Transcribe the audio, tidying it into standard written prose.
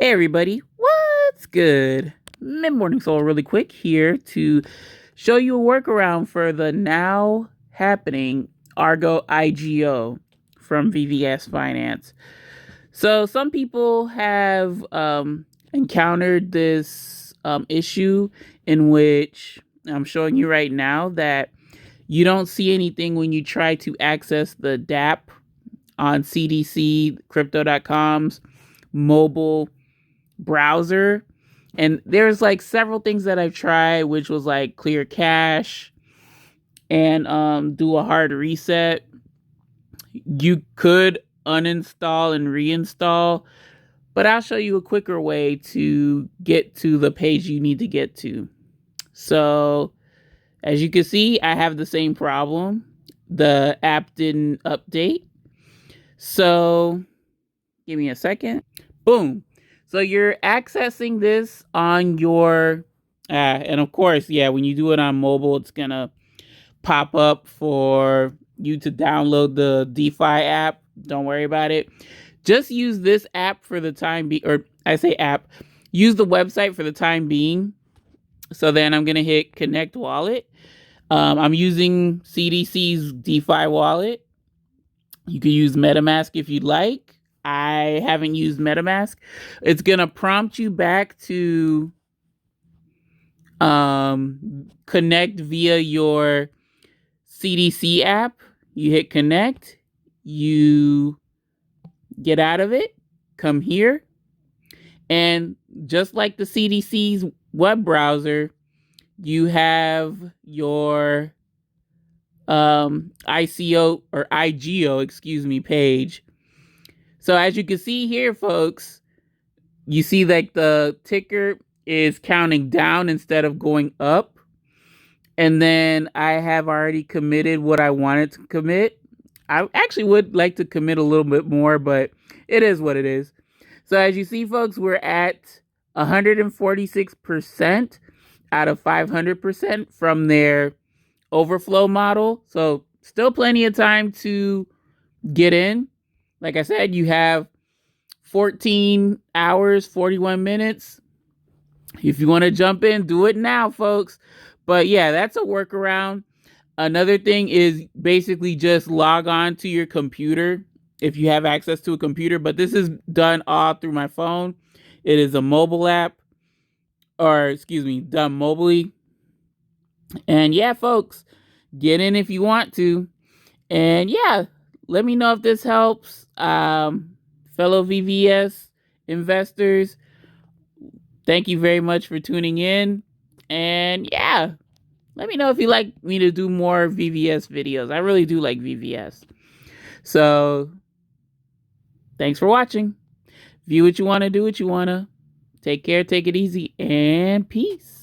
Hey everybody, what's good? MidMorningSol really quick here to show you a workaround for the now happening Argo IGO from VVS Finance. So some people have encountered this issue in which I'm showing you right now that you don't see anything when you try to access the DApp on CDC Crypto.com's mobile browser. And there's like several things that I've tried, which was like clear cache and do a hard reset. You could uninstall and reinstall, but I'll show you a quicker way to get to the page you need to get to. So as you can see, I have the same problem. The app didn't update. So give me a second. Boom. So you're accessing this on your, and of course, yeah, when you do it on mobile, it's going to pop up for you to download the DeFi app. Don't worry about it. Just use this app for the time being, or I say app, use the website for the time being. So then I'm going to hit connect wallet. I'm using CDC's DeFi wallet. You can use MetaMask if you'd like. I haven't used MetaMask. It's going to prompt you back to connect via your CDC app. You hit connect. You get out of it. Come here. And just like the CDC's web browser, you have your ICO or IGO, page. So as you can see here, folks, you see like the ticker is counting down instead of going up. And then I have already committed what I wanted to commit. I actually would like to commit a little bit more, but it is what it is. So as you see, folks, we're at 146% out of 500% from their overflow model. So still plenty of time to get in. Like I said, you have 14 hours, 41 minutes. If you want to jump in, do it now, folks. But yeah, that's a workaround. Another thing is basically just log on to your computer if you have access to a computer. But this is done all through my phone. It is a mobile app, or done mobilely. And yeah, folks, get in if you want to. And yeah, let me know if this helps. Fellow VVS investors, thank you very much for tuning in. And yeah, let me know if you'd like me to do more VVS videos. I really do like VVS. So thanks for watching. View what you want to, do what you want to. Take care, take it easy, and peace.